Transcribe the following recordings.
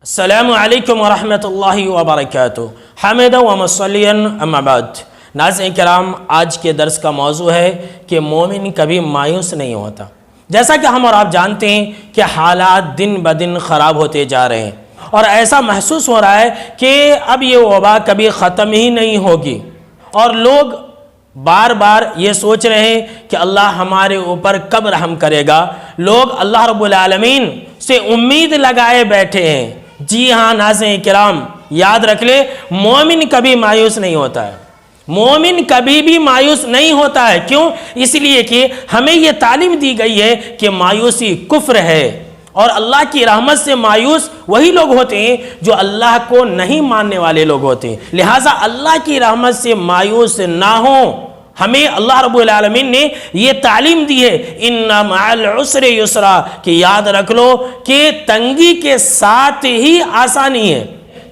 السلام علیکم ورحمۃ اللہ وبرکاتہ حامدہ و مصلیاً اما بعد۔ ناظرین کرام، آج کے درس کا موضوع ہے کہ مومن کبھی مایوس نہیں ہوتا۔ جیسا کہ ہم اور آپ جانتے ہیں کہ حالات دن بدن خراب ہوتے جا رہے ہیں اور ایسا محسوس ہو رہا ہے کہ اب یہ وبا کبھی ختم ہی نہیں ہوگی، اور لوگ بار بار یہ سوچ رہے ہیں کہ اللہ ہمارے اوپر کب رحم کرے گا۔ لوگ اللہ رب العالمین سے امید لگائے بیٹھے ہیں۔ جی ہاں ناظرین کرام، یاد رکھ لے، مومن کبھی مایوس نہیں ہوتا ہے۔ مومن کبھی بھی مایوس نہیں ہوتا ہے۔ کیوں؟ اس لیے کہ ہمیں یہ تعلیم دی گئی ہے کہ مایوسی کفر ہے، اور اللہ کی رحمت سے مایوس وہی لوگ ہوتے ہیں جو اللہ کو نہیں ماننے والے لوگ ہوتے ہیں۔ لہٰذا اللہ کی رحمت سے مایوس نہ ہوں۔ ہمیں اللہ رب العالمین نے یہ تعلیم دی ہے، ان مع العسر یسرا، کہ یاد رکھ لو کہ تنگی کے ساتھ ہی آسانی ہے،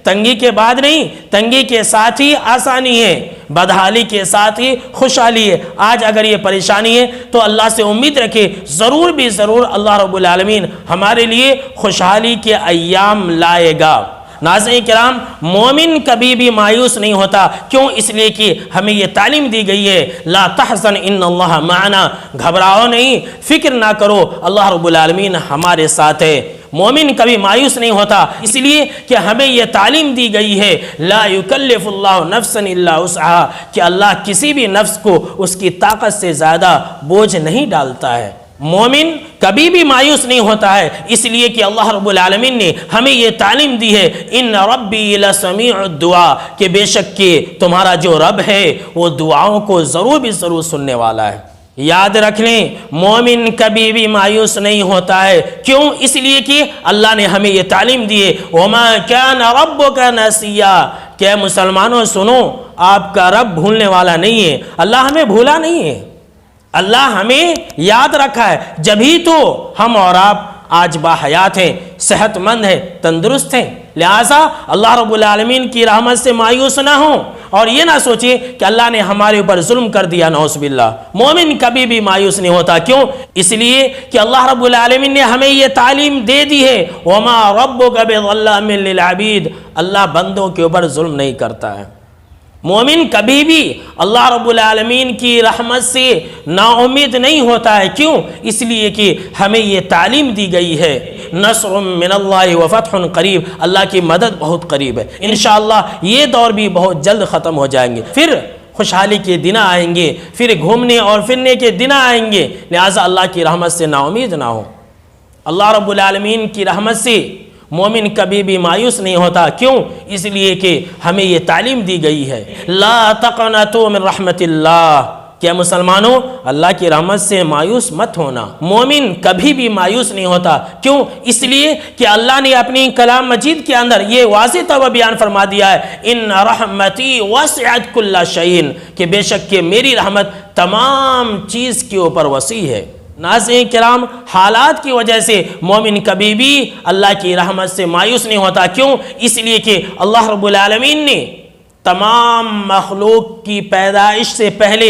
تنگی کے بعد نہیں، تنگی کے ساتھ ہی آسانی ہے، بدحالی کے ساتھ ہی خوشحالی ہے۔ آج اگر یہ پریشانی ہے تو اللہ سے امید رکھے، ضرور بھی ضرور اللہ رب العالمین ہمارے لیے خوشحالی کے ایام لائے گا۔ ناظرین کرام، مومن کبھی بھی مایوس نہیں ہوتا۔ کیوں؟ اس لیے کہ ہمیں یہ تعلیم دی گئی ہے، لا تحزن ان اللہ معنا، گھبراؤ نہیں، فکر نہ کرو، اللہ رب العالمین ہمارے ساتھ ہے۔ مومن کبھی مایوس نہیں ہوتا، اس لیے کہ ہمیں یہ تعلیم دی گئی ہے، لا یکلف اللہ نفسا الا وسعہا، کہ اللہ کسی بھی نفس کو اس کی طاقت سے زیادہ بوجھ نہیں ڈالتا ہے۔ مومن کبھی بھی مایوس نہیں ہوتا ہے، اس لیے کہ اللہ رب العالمین نے ہمیں یہ تعلیم دی ہے، ان ربی لسمیع الدعاء، کہ بے شک کہ تمہارا جو رب ہے وہ دعاؤں کو ضرور بھی ضرور سننے والا ہے۔ یاد رکھ لیں، مومن کبھی بھی مایوس نہیں ہوتا ہے۔ کیوں؟ اس لیے کہ اللہ نے ہمیں یہ تعلیم دی ہے، وما کان ربک نسیا، کہ مسلمانوں سنو، آپ کا رب بھولنے والا نہیں ہے، اللہ ہمیں بھولا نہیں ہے، اللہ ہمیں یاد رکھا ہے، جبھی تو ہم اور آپ آج باحیات ہیں، صحت مند ہیں، تندرست ہیں۔ لہٰذا اللہ رب العالمین کی رحمت سے مایوس نہ ہوں، اور یہ نہ سوچیں کہ اللہ نے ہمارے اوپر ظلم کر دیا، نعوذ باللہ۔ مومن کبھی بھی مایوس نہیں ہوتا۔ کیوں؟ اس لیے کہ اللہ رب العالمین نے ہمیں یہ تعلیم دے دی ہے، وما ربک بظلام للعبید، اللہ بندوں کے اوپر ظلم نہیں کرتا ہے۔ مومن کبھی بھی اللہ رب العالمین کی رحمت سے نا امید نہیں ہوتا ہے۔ کیوں؟ اس لیے کہ ہمیں یہ تعلیم دی گئی ہے، نصر من اللہ وفتح قریب، اللہ کی مدد بہت قریب ہے۔ انشاءاللہ یہ دور بھی بہت جلد ختم ہو جائیں گے، پھر خوشحالی کے دن آئیں گے، پھر گھومنے اور پھرنے کے دن آئیں گے۔ لہٰذا اللہ کی رحمت سے نا امید نہ ہو۔ اللہ رب العالمین کی رحمت سے مومن کبھی بھی مایوس نہیں ہوتا۔ کیوں؟ اس لیے کہ ہمیں یہ تعلیم دی گئی ہے، لا تقنطوا من رحمت اللہ، کہ مسلمانوں اللہ کی رحمت سے مایوس مت ہونا۔ مومن کبھی بھی مایوس نہیں ہوتا۔ کیوں؟ اس لیے کہ اللہ نے اپنی کلام مجید کے اندر یہ واضح طور پر بیان فرما دیا ہے، ان رحمتی وسعت کل شیء، کہ بے شک کہ میری رحمت تمام چیز کے اوپر وسیع ہے۔ ناظرین کرام، حالات کی وجہ سے مومن کبھی بھی اللہ کی رحمت سے مایوس نہیں ہوتا۔ کیوں؟ اس لیے کہ اللہ رب العالمین نے تمام مخلوق کی پیدائش سے پہلے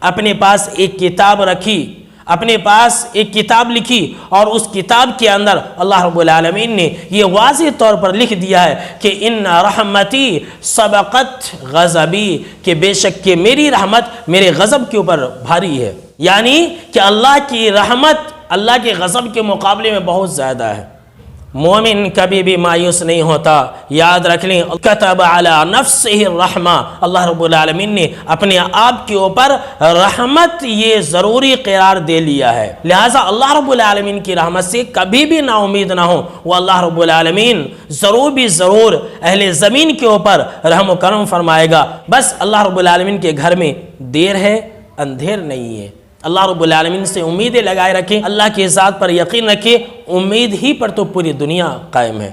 اپنے پاس ایک کتاب رکھی، اپنے پاس ایک کتاب لکھی، اور اس کتاب کے اندر اللہ رب العالمین نے یہ واضح طور پر لکھ دیا ہے کہ ان رحمتی سبقت غضبی، کہ بے شک کہ میری رحمت میرے غضب کے اوپر بھاری ہے، یعنی کہ اللہ کی رحمت اللہ کے غضب کے مقابلے میں بہت زیادہ ہے۔ مومن کبھی بھی مایوس نہیں ہوتا۔ یاد رکھ لیں، کتب علی نفسہ الرحمہ، اللہ رب العالمین نے اپنے آپ کے اوپر رحمت یہ ضروری قرار دے لیا ہے۔ لہٰذا اللہ رب العالمین کی رحمت سے کبھی بھی نا امید نہ ہو، وہ اللہ رب العالمین ضرور بھی ضرور اہل زمین کے اوپر رحم و کرم فرمائے گا۔ بس اللہ رب العالمین کے گھر میں دیر ہے، اندھیر نہیں ہے۔ اللہ رب العالمین سے امیدیں لگائے رکھیں، اللہ کی ذات پر یقین رکھیں، امید ہی پر تو پوری دنیا قائم ہے۔